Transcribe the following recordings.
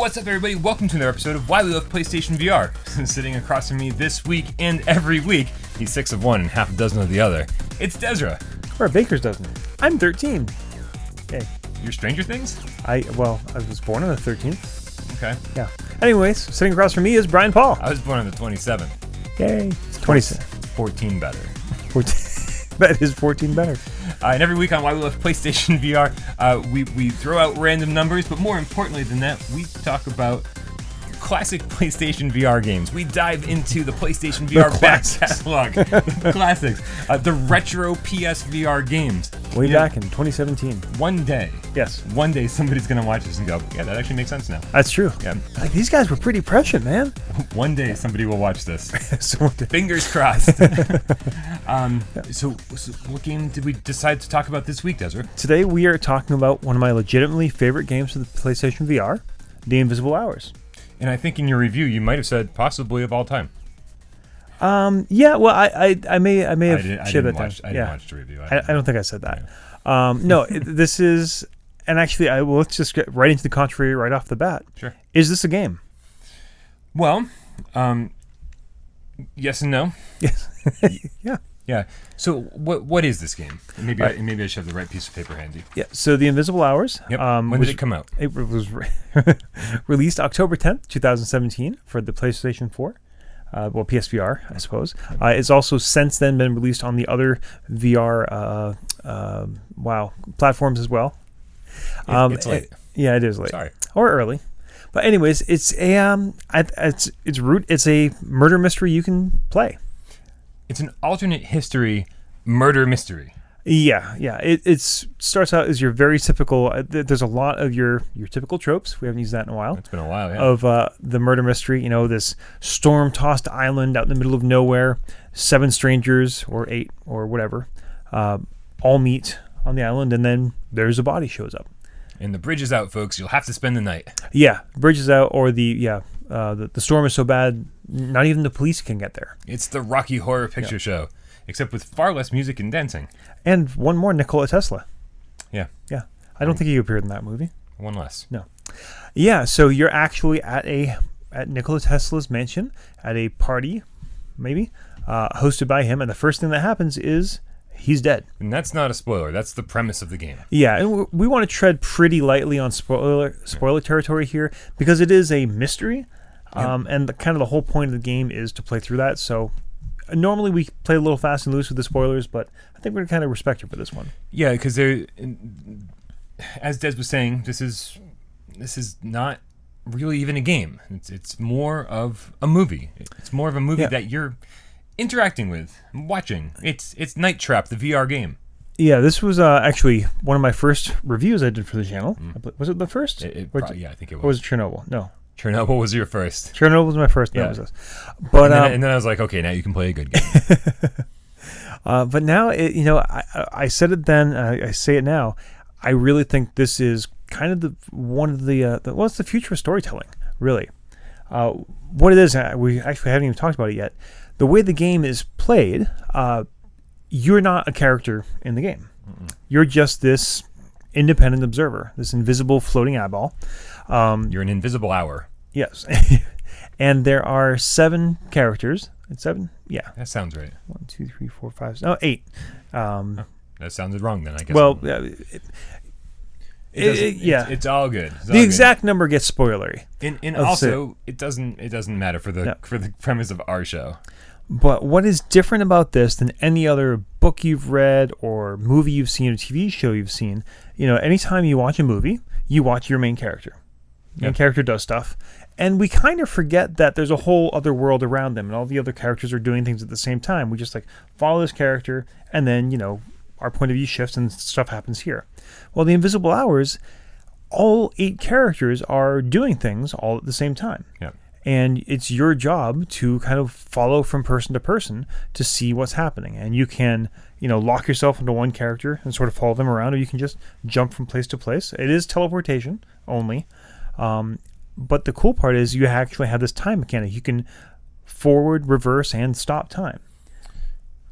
What's up, everybody? Welcome to another episode of Why We Love PlayStation VR. Sitting across from me this week and every week, he's 6 of one and half a dozen of the other. It's Desra. Or a baker's dozen. I'm 13. Okay. You're Stranger Things? I was born on the 13th. Okay. Yeah. Anyways, sitting across from me is Brian Paul. I was born on the 27th. Yay. It's 27. 14 better. 14. That is 14 better. And every week on Why We Love PlayStation VR, we throw out random numbers, but more importantly than that, we talk about classic PlayStation VR games. We dive into the PlayStation VR back catalog, the classics, the retro PSVR games. Way back in 2017. One day. Yes. One day somebody's going to watch this and go, yeah, that actually makes sense now. That's true. Yeah. Like, these guys were pretty prescient, man. One day somebody will watch this. So, fingers crossed. So what game did we decide to talk about this week, Desiree? Today we are talking about one of my legitimately favorite games for the PlayStation VR, The Invisible Hours. And I think in your review you might have said possibly of all time. Yeah, well, I may have shared that down. I didn't watch the review. I don't think I said that. Yeah. No, this is, and actually, let's just get right into the contrary right off the bat. Sure. Is this a game? Well, yes and no. Yes. Yeah. Yeah. So what is this game? Maybe I should have the right piece of paper handy. Yeah. So The Invisible Hours. Yep. When did it come out? It was released October 10th, 2017 for the PlayStation 4. PSVR, I suppose. It's also since then been released on the other VR platforms as well. It's late. Yeah, it is late. Sorry. Or early. But anyways, it's a murder mystery you can play. It's an alternate history murder mystery. Yeah. It starts out as your very typical. There's a lot of your typical tropes. We haven't used that in a while. It's been a while, yeah. Of the murder mystery. You know, this storm-tossed island out in the middle of nowhere. 7 strangers or 8 or whatever all meet on the island, and then there's a body shows up. And the bridge is out, folks. You'll have to spend the night. Yeah, bridge is out, or the storm is so bad, not even the police can get there. It's the Rocky Horror Picture Show, except with far less music and dancing. And one more, Nikola Tesla. Yeah. Yeah. I don't think he appeared in that movie. One less. No. Yeah, so you're actually at Nikola Tesla's mansion at a party, maybe, hosted by him, and the first thing that happens is he's dead. And that's not a spoiler. That's the premise of the game. Yeah, and we want to tread pretty lightly on spoiler territory here because it is a mystery, and the whole point of the game is to play through that. So normally we play a little fast and loose with the spoilers, but I think we're kind of respect you for this one. Yeah, because as Des was saying, this is not really even a game. It's more of a movie. It's more of a movie that you're interacting with, watching. It's Night Trap, the VR game. Yeah, this was actually one of my first reviews I did for the channel. Was it the first? I think it was. Or was it Chernobyl? No. Chernobyl was your first. Chernobyl was my first. Yeah. That was this. But and then I was like, okay, now you can play a good game. But now, I said it then. I say it now. I really think this is kind of it's the future of storytelling. Really, what it is. We actually haven't even talked about it yet. The way the game is played, you're not a character in the game. Mm-mm. You're just this independent observer, this invisible floating eyeball. You're an invisible hour. Yes. And there are 7 characters. It's 7? Yeah. That sounds right. 1, 2, 3, 4, 5. No, 8. That sounded wrong then, I guess. Well, it's all good. The exact number gets spoilery. And also, it doesn't matter for the premise of our show. But what is different about this than any other book you've read or movie you've seen or TV show you've seen, anytime you watch a movie, you watch your main character. Main character does stuff. And we kind of forget that there's a whole other world around them and all the other characters are doing things at the same time. We just follow this character and then, our point of view shifts and stuff happens here. Well, The Invisible Hours, all 8 characters are doing things all at the same time. Yeah. And it's your job to kind of follow from person to person to see what's happening. And you can, lock yourself into one character and sort of follow them around, or you can just jump from place to place. It is teleportation only. But the cool part is you actually have this time mechanic. You can forward, reverse, and stop time.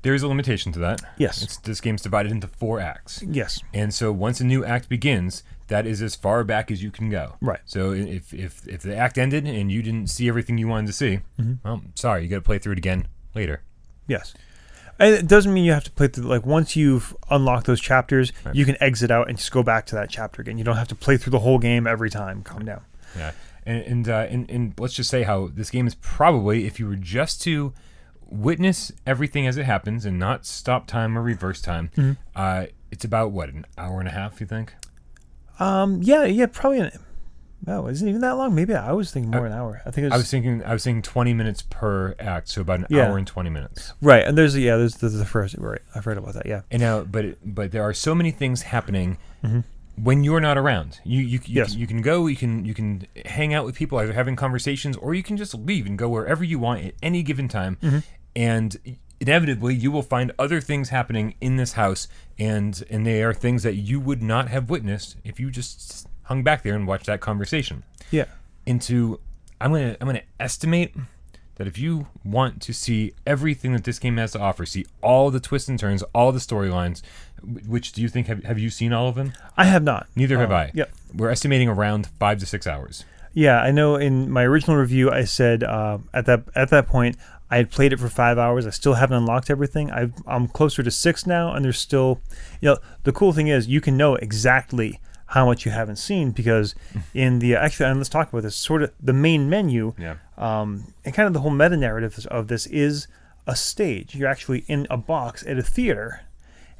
There is a limitation to that. Yes. This game's divided into 4 acts. Yes. And so once a new act begins, that is as far back as you can go. Right. So if the act ended and you didn't see everything you wanted to see, well, sorry, you got to play through it again later. Yes. And it doesn't mean you have to play through, like, once you've unlocked those chapters, you can exit out and just go back to that chapter again. You don't have to play through the whole game every time. Calm down. Yeah. And let's just say how this game is probably, if you were just to witness everything as it happens and not stop time or reverse time, it's about, what, an hour and a half, you think? Yeah, probably. No, isn't it even that long? Maybe I was thinking more an hour. I think it was, I was thinking 20 minutes per act, so about an hour and 20 minutes. Right, and there's the first. Right, I've heard about that. Yeah. And now, but there are so many things happening when you're not around. You can go, you can hang out with people, either having conversations, or you can just leave and go wherever you want at any given time, and inevitably you will find other things happening in this house, and they are things that you would not have witnessed if you just hung back there and watched that conversation. Yeah. I'm gonna estimate that if you want to see everything that this game has to offer, see all the twists and turns, all the storylines, which do you think, have you seen all of them? I have not. Neither have I. Yep. We're estimating around 5 to 6 hours. Yeah, I know in my original review I said at that point I had played it for 5 hours. I still haven't unlocked everything. I'm closer to 6 now, and there's still, the cool thing is you can know exactly how much you haven't seen, because in the actually, and let's talk about this, sort of the main menu, and kind of the whole meta narrative of this is a stage. You're actually in a box at a theater,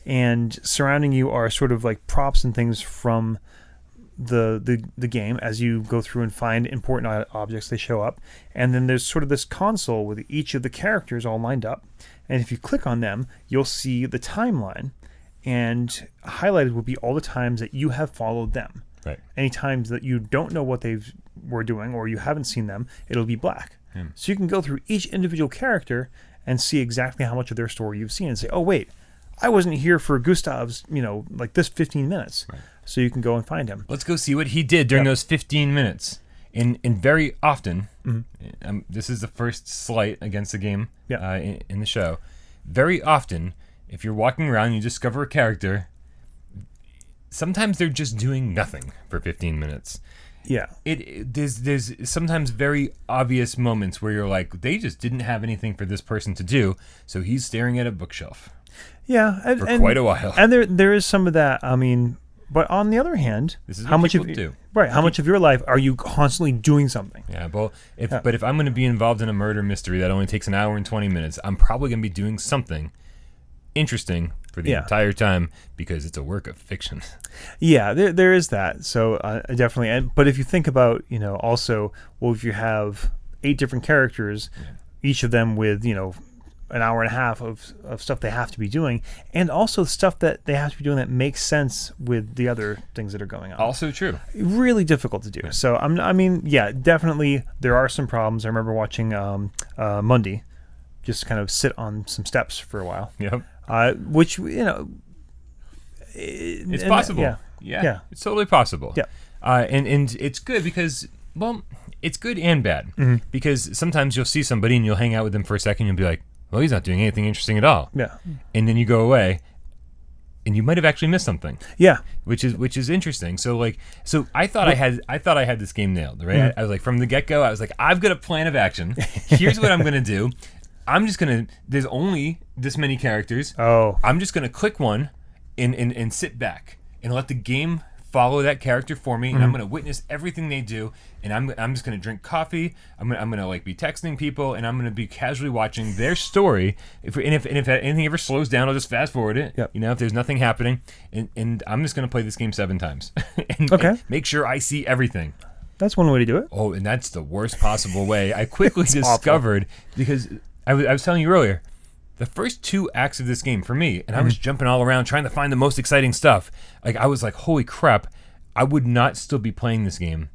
and surrounding you are sort of like props and things from the game. As you go through and find important objects, they show up, and then there's sort of this console with each of the characters all lined up, and if you click on them, you'll see the timeline. And highlighted will be all the times that you have followed them. Right. Any times that you don't know what they were doing or you haven't seen them, it'll be black. So you can go through each individual character and see exactly how much of their story you've seen and say, oh, wait, I wasn't here for Gustav's, like this 15 minutes. Right. So you can go and find him. Let's go see what he did during those 15 minutes. And very often, this is the first slight against the game in the show, very often, if you're walking around and you discover a character, sometimes they're just doing nothing for 15 minutes. Yeah. There's sometimes very obvious moments where you're like, they just didn't have anything for this person to do, so he's staring at a bookshelf. Yeah. For quite a while. And there is some of that, but on the other hand, this is how much of your life are you constantly doing something? Yeah, well, but if I'm going to be involved in a murder mystery that only takes an hour and 20 minutes, I'm probably going to be doing something interesting for the entire time, because it's a work of fiction. Yeah, there is that. So definitely. But if you think about, also, if you have 8 different characters, each of them with, an hour and a half of stuff they have to be doing, and also stuff that they have to be doing that makes sense with the other things that are going on. Also true. Really difficult to do. So, definitely there are some problems. I remember watching Monday just kind of sit on some steps for a while. Yep. Which, it's possible. Yeah. It's totally possible. Yeah. And it's good because, it's good and bad. Because sometimes you'll see somebody and you'll hang out with them for a second and you'll be like, well, he's not doing anything interesting at all. Yeah. And then you go away and you might have actually missed something. Yeah. Which is interesting. So I thought I had this game nailed, right? I was like, from the get-go, I was like, I've got a plan of action. Here's what I'm going to do. I'm just going to, there's only this many characters. Oh. I'm just going to click one and sit back and let the game follow that character for me, and I'm going to witness everything they do, and I'm just going to drink coffee. I'm going to like be texting people, and I'm going to be casually watching their story. If anything ever slows down, I'll just fast forward it. Yep. If there's nothing happening, and I'm just going to play this game 7 times and make sure I see everything. That's one way to do it. Oh, and that's the worst possible way. I quickly discovered, because I was telling you earlier, the first 2 acts of this game for me, and I was jumping all around trying to find the most exciting stuff. Like, I was like, holy crap, I would not still be playing this game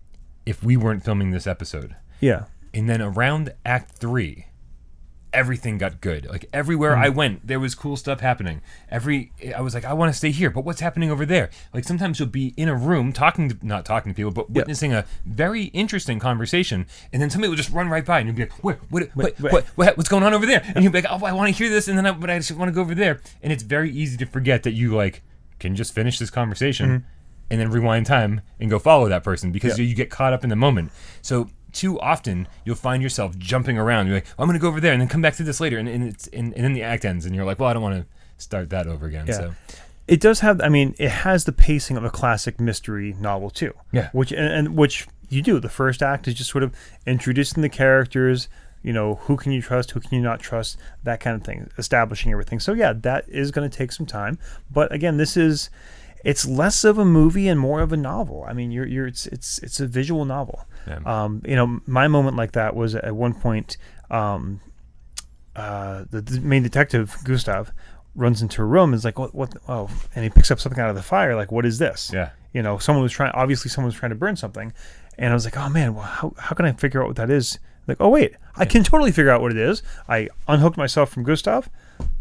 if we weren't filming this episode. Yeah. And then around Act 3, everything got good. Like, everywhere I went, there was cool stuff happening. I was like, I want to stay here, but what's happening over there? Like, sometimes you'll be in a room not talking to people, but witnessing a very interesting conversation, and then somebody will just run right by, and you'll be like, what's going on over there? And you'll be like, oh, I want to hear this, and then but I just want to go over there. And it's very easy to forget that you, like, can just finish this conversation and then rewind time and go follow that person because you get caught up in the moment. So too often you'll find yourself jumping around. You're like, I'm going to go over there and then come back to this later, and then the act ends, and you're like, well, I don't want to start that over again. Yeah. So it does have. I mean, it has the pacing of a classic mystery novel too. Yeah. Which you do. The first act is just sort of introducing the characters. Who can you trust? Who can you not trust? That kind of thing. Establishing everything. So yeah, that is going to take some time. But again, it's less of a movie and more of a novel. I mean, it's a visual novel. Yeah. My moment like that was at one point, the main detective Gustav runs into a room and is like, what? Oh, and he picks up something out of the fire. Like, what is this? Yeah. Someone was trying to burn something, and I was like, oh man, well, how can I figure out what that is? Like, oh wait, I can totally figure out what it is. I unhooked myself from Gustav,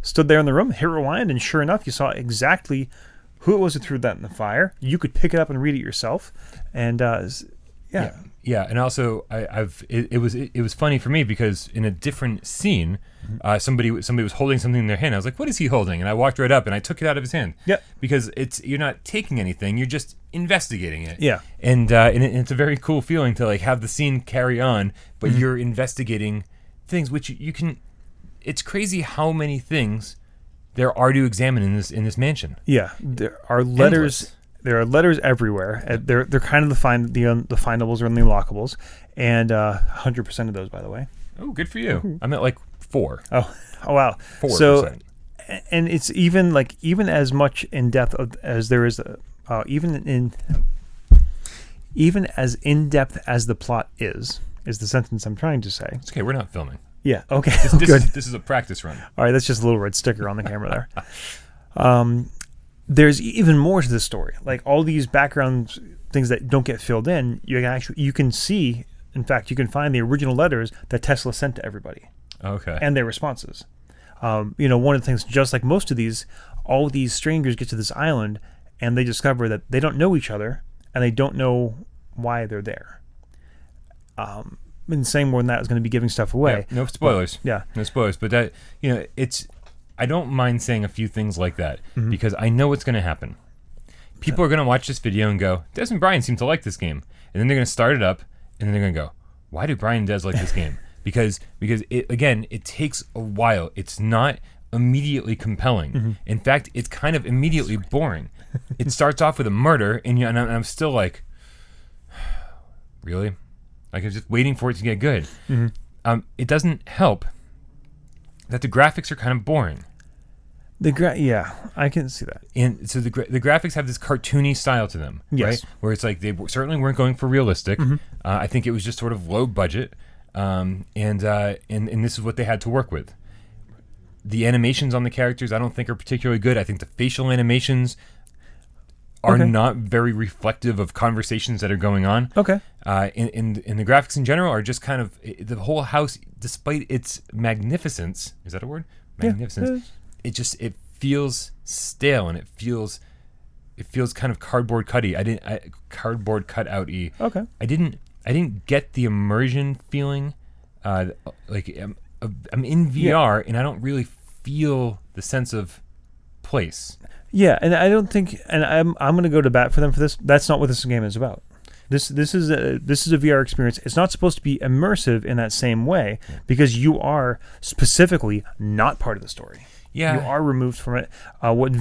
stood there in the room, hit rewind, and sure enough, you saw exactly who it was that threw that in the fire. You could pick it up and read it yourself, and yeah. And also, it was funny for me because in a different scene, somebody was holding something in their hand. I was like, what is he holding? And I walked right up and I took it out of his hand. Yeah, because you're not taking anything, you're just investigating it. Yeah, and it's a very cool feeling to like have the scene carry on, but you're investigating things which you can. It's crazy how many things there are to examine in this mansion. Yeah, there are letters. Endless. There are letters everywhere. They're kind of the findables or the unlockables, and 100% of those, by the way. Oh, good for you. I'm at like 4. Oh wow. 4%. So, and it's even as much in depth as there is, even as in depth as the plot is the sentence I'm trying to say. It's okay. We're not filming. Yeah. Okay. Good. This is a practice run. All right. That's just a little red sticker on the camera there. There's even more to this story. Like all these background things that don't get filled in, you can see. In fact, you can find the original letters that Tesla sent to everybody. Okay. And their responses. One of the things, just like most of these, all these strangers get to this island and they discover that they don't know each other and they don't know why they're there. And saying more than that is going to be giving stuff away. Yeah, no spoilers. No spoilers. But that, I don't mind saying a few things like that because I know what's going to happen. People are going to watch this video and go, Des and Brian seem to like this game. And then they're going to start it up and then they're going to go, why do Brian and Des like this game? Because it takes a while. It's not immediately compelling. In fact, it's kind of immediately boring. It starts off with a murder and I'm still like, really? Like I'm just waiting for it to get good. It doesn't help that the graphics are kind of boring. I can see that. And so the graphics have this cartoony style to them, right? Where it's like they certainly weren't going for realistic. I think it was just sort of low budget, and this is what they had to work with. The animations on the characters I don't think are particularly good. I think the facial animations are not very reflective of conversations that are going on. Okay. And the graphics in general are just kind of the whole house, despite its magnificence. Is that a word? Magnificence. Yeah, it feels stale and it feels kind of cardboard cutty. Cardboard cutout-y. Okay. I didn't get the immersion feeling. I'm in VR and I don't really feel the sense of place. Yeah, and I don't think, and I'm going to go to bat for them for this. That's not what this game is about. This is a VR experience. It's not supposed to be immersive in that same way because you are specifically not part of the story. Yeah, you are removed from it. What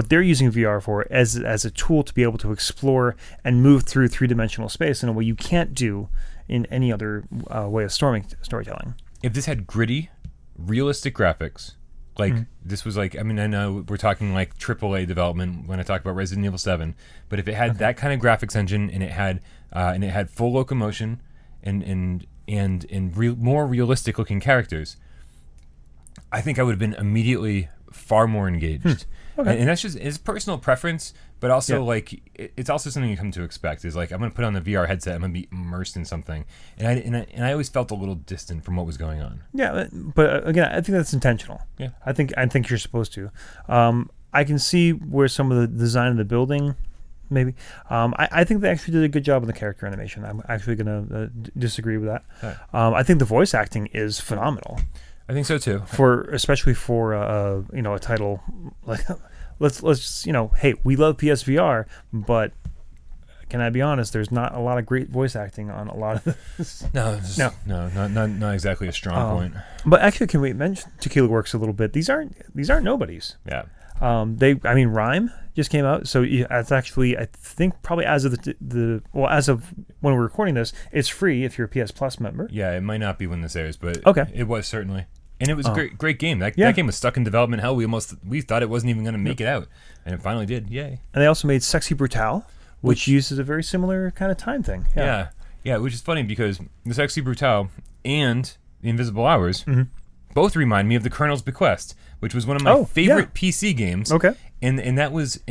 they're using VR for as a tool to be able to explore and move through 3-dimensional space in a way you can't do in any other way of storytelling. If this had gritty, realistic graphics. Like this was like, I mean, I know we're talking like AAA development when I talk about Resident Evil 7, but if it had that kind of graphics engine and it had full locomotion and more realistic looking characters, I think I would have been immediately far more engaged. Okay. And that's just it's personal preference, but also like it's also something you come to expect. Is like I'm going to put on the VR headset, I'm going to be immersed in something, and I always felt a little distant from what was going on. Yeah, but again, I think that's intentional. Yeah, I think you're supposed to. I can see where some of the design of the building, maybe. I think they actually did a good job on the character animation. I'm actually going to disagree with that. Right. I think the voice acting is phenomenal. I think so too. Especially for a title let's hey, we love PSVR, but can I be honest? There's not a lot of great voice acting on a lot of this. No, not exactly a strong point. But actually, can we mention Tequila Works a little bit? These aren't nobodies. Yeah. Rhyme just came out, so it's actually, I think, probably as of as of when we're recording this, it's free if you're a PS Plus member. Yeah, it might not be when this airs, but okay, it was certainly, and it was a great game. That game was stuck in development hell. We thought it wasn't even going to make it out, and it finally did. Yay! And they also made Sexy Brutale, which uses a very similar kind of time thing. Yeah, which is funny because the Sexy Brutale and the Invisible Hours both remind me of the Colonel's Bequest, which was one of my favorite PC games. Okay, and that was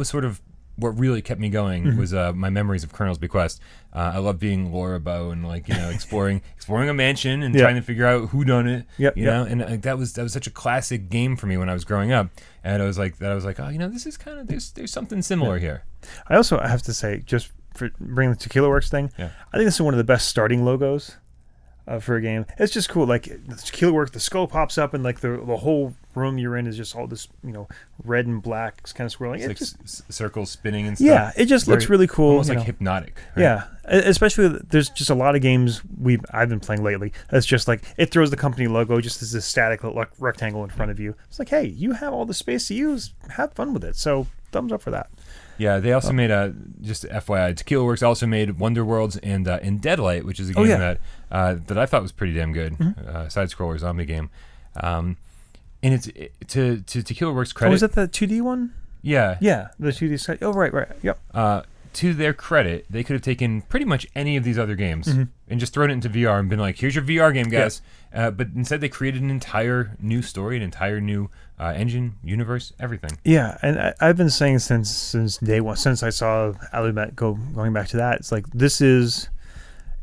sort of what really kept me going was my memories of Colonel's Bequest. I love being Laura Bow and exploring a mansion and trying to figure out who done it. Know, and that was such a classic game for me when I was growing up. And I was like, oh, this is kind of there's something similar here. I also have to say, just for bringing the Tequila Works thing, I think this is one of the best starting logos for a game. It's just cool. Like the Tequila Works, the skull pops up, and the whole room you're in is just all this red and black kind of swirling. It's just circles spinning and stuff. Yeah, it just looks really cool. Almost like hypnotic. Right? Yeah, especially there's just a lot of games I've been playing lately. It's just like it throws the company logo just as a static rectangle in front of you. It's like, hey, you have all the space to use. Have fun with it. So thumbs up for that. Yeah, they also made just FYI, Tequila Works also made Wonder Worlds and Deadlight, which is a game that I thought was pretty damn good, side-scroller zombie game. And it's to Tequila Works' credit. Oh, is that the 2D one? Yeah. Yeah, the 2D side. Oh, right, yep. To their credit, they could have taken pretty much any of these other games and just thrown it into VR and been like, here's your VR game, guys. Yeah. But instead, they created an entire new story, an entire new engine, universe, everything. Yeah, and I've been saying since day one, since I saw Alumet going back to that, it's like this is,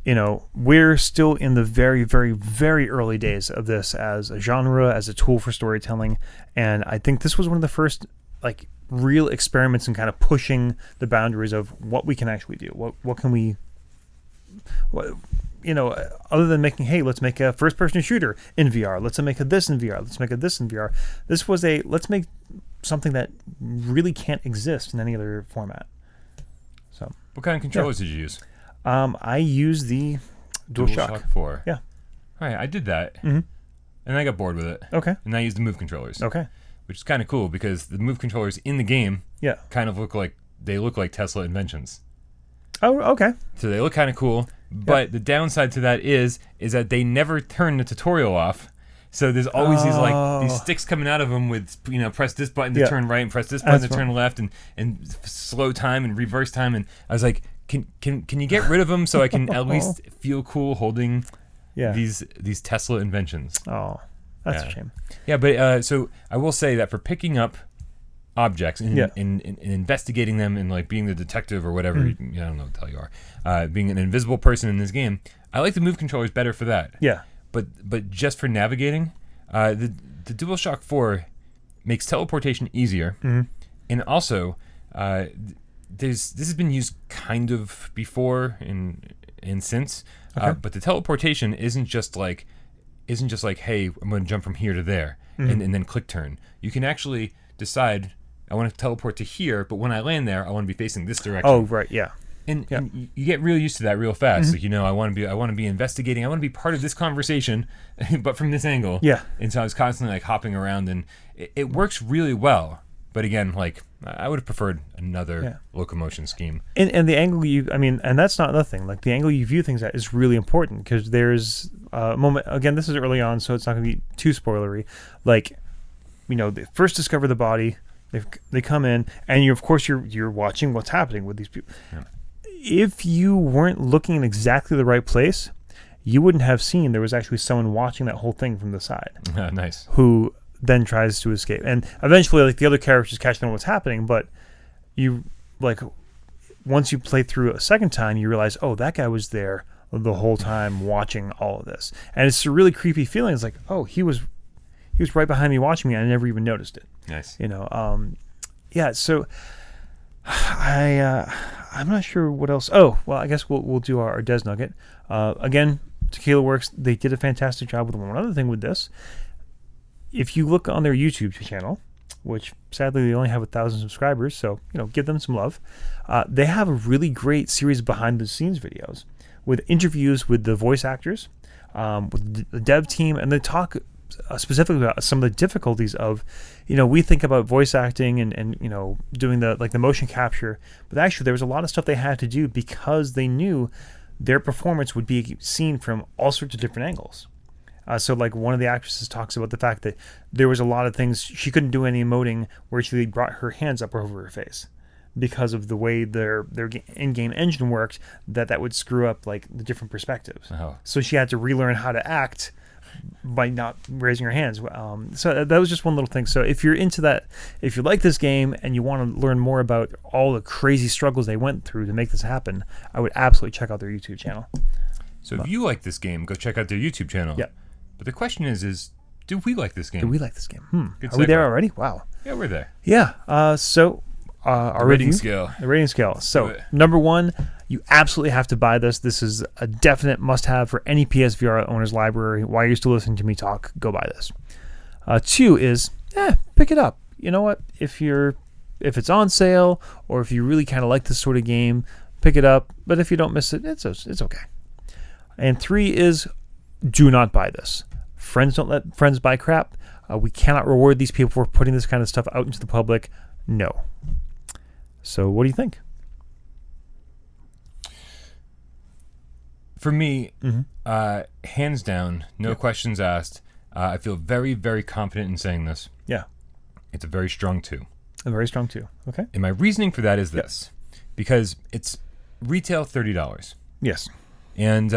we're still in the very, very, very early days of this as a genre, as a tool for storytelling. And I think this was one of the first, real experiments in kind of pushing the boundaries of what we can actually do. What can we, other than making, hey, let's make a first-person shooter in VR. Let's make a this in VR. Let's make a this in VR. This was let's make something that really can't exist in any other format. So, what kind of controllers did you use? I used the DualShock 4. Yeah. All right, I did that, and I got bored with it. Okay. And I used the Move controllers. Okay. Which is kind of cool because the Move controllers in the game kind of look like Tesla inventions. Oh, okay. So they look kind of cool, but the downside to that is that they never turn the tutorial off. So there's always these sticks coming out of them with press this button to turn right and press this button to turn left and slow time and reverse time. And I was like, can you get rid of them so I can at least feel cool holding these Tesla inventions? Oh. That's a shame. Yeah, but so I will say that for picking up objects and investigating them and being the detective or whatever, I don't know what the hell you are, being an invisible person in this game, I like the Move controllers better for that. Yeah. But just for navigating, the DualShock 4 makes teleportation easier, and also this has been used kind of before and since, but the teleportation isn't just like, hey, I'm going to jump from here to there and then click turn. You can actually decide, I want to teleport to here, but when I land there, I want to be facing this direction. Oh, right, yeah. And you get real used to that real fast. I want to be investigating. I want to be part of this conversation, but from this angle. Yeah. And so I was constantly hopping around, and it works really well. But again, I would have preferred another locomotion scheme. And the angle and that's not nothing. The angle you view things at is really important because there's a moment, again, this is early on, so it's not going to be too spoilery. They first discover the body, they come in, and you're watching what's happening with these people. Yeah. If you weren't looking in exactly the right place, you wouldn't have seen there was actually someone watching that whole thing from the side. Nice. Who then tries to escape, and eventually the other characters catch on what's happening, but you once you play through a second time, you realize, oh, that guy was there the whole time watching all of this, and it's a really creepy feeling. It's like, oh, he was right behind me watching me, and I never even noticed it. Nice. So I'm not sure what else. Oh, well, I guess we'll do our Des Nugget again. Tequila Works, they did a fantastic job with one other thing with this. If you look on their YouTube channel, which sadly they only have 1,000 subscribers, so give them some love. They have a really great series of behind the scenes videos with interviews with the voice actors, with the dev team, and they talk specifically about some of the difficulties of, we think about voice acting and doing the motion capture, but actually there was a lot of stuff they had to do because they knew their performance would be seen from all sorts of different angles. So one of the actresses talks about the fact that there was a lot of things she couldn't do any emoting where she brought her hands up over her face because of the way their in-game engine worked, that would screw up the different perspectives. Oh. So she had to relearn how to act by not raising her hands. So that was just one little thing. So if you're into that, if you like this game and you want to learn more about all the crazy struggles they went through to make this happen, I would absolutely check out their YouTube channel. So if you like this game, go check out their YouTube channel. Yeah. But the question is, do we like this game? Do we like this game? Good Are we there segue. already? Wow. Yeah, we're there. Yeah. So our rating review, scale. The rating scale. So Do it. number 1, you absolutely have to buy this. This is a definite must-have for any PSVR owner's library. While you're still listening to me talk, go buy this. 2 is, pick it up. You know what? If it's on sale, or if you really kind of like this sort of game, pick it up. But if you don't miss it, it's okay. And 3 is, do not buy this. Friends don't let friends buy crap. We cannot reward these people for putting this kind of stuff out into the public. No. So what do you think? For me, hands down, no questions asked. I feel very, very confident in saying this. Yeah. It's a very strong 2. A very strong 2. Okay. And my reasoning for that is this. Because it's retail $30. Yes. And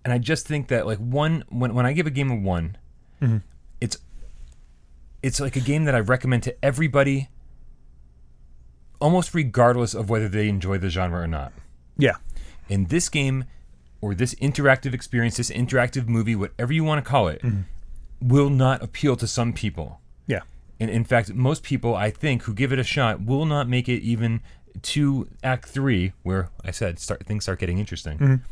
I just think that when I give a game a 1, it's like a game that I recommend to everybody, almost regardless of whether they enjoy the genre or not. Yeah. And this game, or this interactive experience, this interactive movie, whatever you want to call it, will not appeal to some people. Yeah. And in fact, most people, I think, who give it a shot will not make it even to Act 3, where I said things start getting interesting.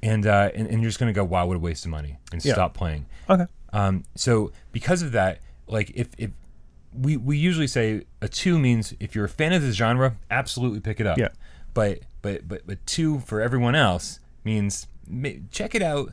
And you're just going to go, wow, what a waste of money, and stop playing. Okay. So because of that, if we usually say a 2 means if you're a fan of the genre, absolutely pick it up. Yeah. But 2 for everyone else means check it out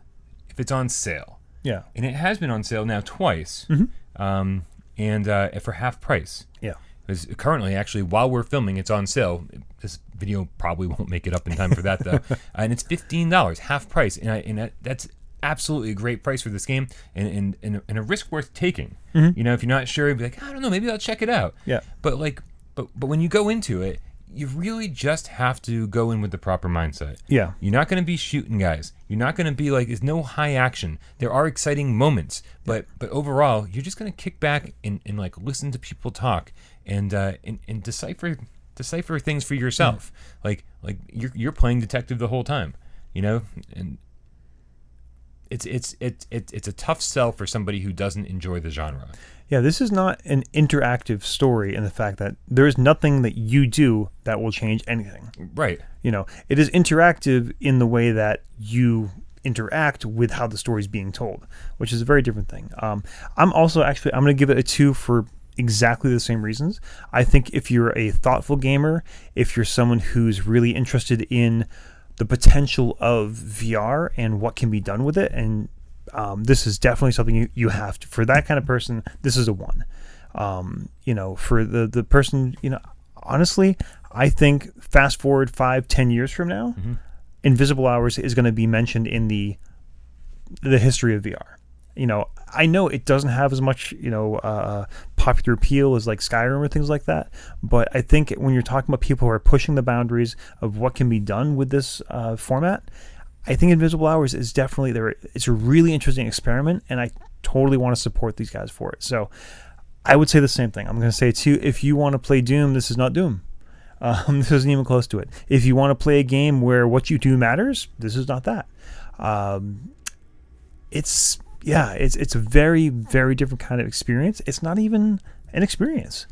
if it's on sale. Yeah. And it has been on sale now twice, and for half price. Yeah. Because currently, actually, while we're filming, it's on sale. This video probably won't make it up in time for that, though. And it's $15, half price, and that's absolutely a great price for this game, and a risk worth taking. If you're not sure, be like, I don't know, maybe I'll check it out. Yeah. But when you go into it, you really just have to go in with the proper mindset. Yeah. You're not going to be shooting guys. You're not going to be there's no high action. There are exciting moments, but overall, you're just going to kick back and listen to people talk and decipher things for yourself. Like you're playing detective the whole time, and it's a tough sell for somebody who doesn't enjoy the genre. Yeah, this is not an interactive story in the fact that there is nothing that you do that will change anything. Right. It is interactive in the way that you interact with how the story is being told, which is a very different thing. I'm going to give it a 2 for exactly the same reasons. I think if you're a thoughtful gamer, if you're someone who's really interested in the potential of VR and what can be done with it, and this is definitely something you have to, for that kind of person, this is a 1. For the person, honestly, I think fast forward 5-10 years from now, Invisible Hours is going to be mentioned in the history of VR. I know it doesn't have as much, popular appeal as Skyrim or things like that, but I think when you're talking about people who are pushing the boundaries of what can be done with this format, I think Invisible Hours is definitely there. It's a really interesting experiment, and I totally want to support these guys for it. So I would say the same thing. I'm going to say, too, if you want to play Doom, this is not Doom. This isn't even close to it. If you want to play a game where what you do matters, this is not that. It's a very, very different kind of experience. It's not even an experience.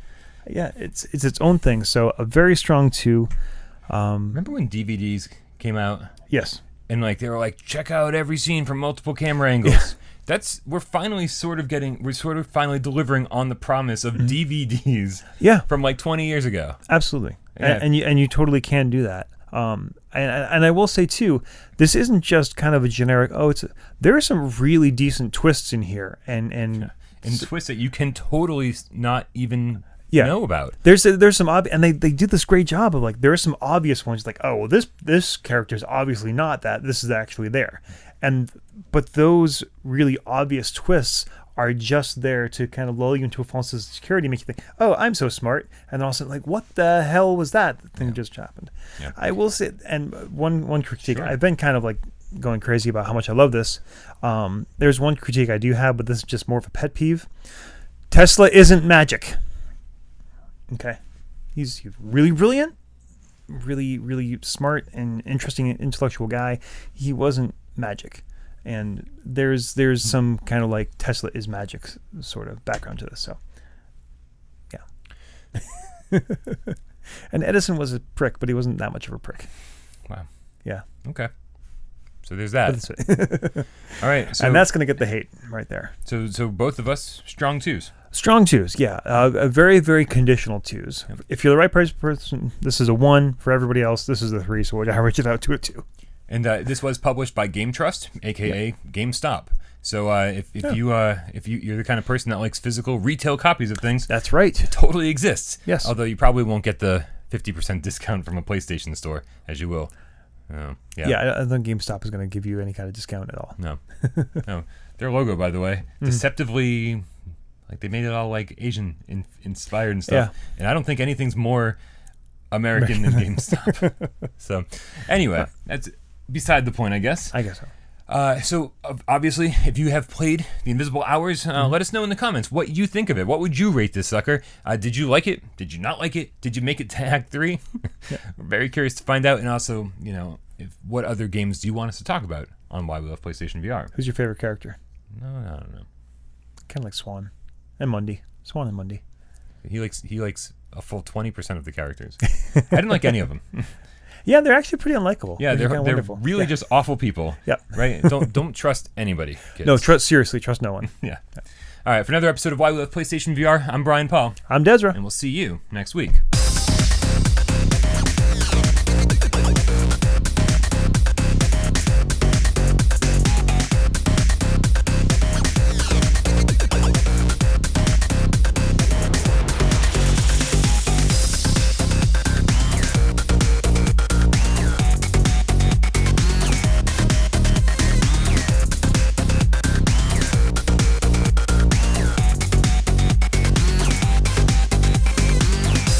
Yeah, it's its own thing. So a very strong 2. Remember when DVDs came out? Yes. And they were check out every scene from multiple camera angles. we're sort of finally delivering on the promise of DVDs Yeah. from like 20 years ago. Absolutely. Yeah. And you totally can do that. And I will say too, this isn't just kind of a generic. There are some really decent twists in here, and twists that you can totally not even Yeah. know about. There's some obvious, and they did this great job of like, there are some obvious ones like, oh well, this character is obviously not that. This is actually there, but those really obvious twists are just there to kind of lull you into a false sense of security, make you think, oh, I'm so smart, and then all of a sudden, like, what the hell was that thing just happened? Yeah. I will say, and one critique, Sure. I've been kind of like going crazy about how much I love this. There's one critique I do have, but this is just more of a pet peeve. Tesla isn't magic. Okay, he's really brilliant, really, really smart and interesting and intellectual guy. He wasn't magic. And there's some kind of like Tesla is magic sort of background to this. So, yeah. And Edison was a prick, but he wasn't that much of a prick. Wow. Yeah. Okay. So there's that. All right. So, and that's going to get the hate right there. So both of us, strong twos. Strong twos, yeah. A very, very conditional twos. Yep. If you're the right person, this is a 1. For everybody else, this is a 3. So we'll average it out to a 2. And this was published by Game Trust, aka GameStop. So if you're the kind of person that likes physical retail copies of things, That's right. it totally exists. Yes. Although you probably won't get the 50% discount from a PlayStation store, as you will. Yeah, I don't think GameStop is going to give you any kind of discount at all. No. No. Their logo, by the way, deceptively, like they made it all like Asian inspired and stuff. Yeah. And I don't think anything's more American than GameStop. So anyway, that's beside the point, I guess. I guess so. So obviously, if you have played The Invisible Hours, let us know in the comments what you think of it. What would you rate this sucker? Did you like it? Did you not like it? Did you make it to Act 3? We're very curious to find out. And also, what other games do you want us to talk about on Why We Love PlayStation VR? Who's your favorite character? No, I don't know. Kind of like Swan and Mundy. Swan and Mundy. He likes a full 20% of the characters. I didn't like any of them. Yeah, they're actually pretty unlikable. Yeah, they're wonderful. really just awful people. Yep. Right? Don't trust anybody, kids. No, seriously, trust no one. Yeah. All right, for another episode of Why We Love PlayStation VR, I'm Brian Paul. I'm Desra. And we'll see you next week.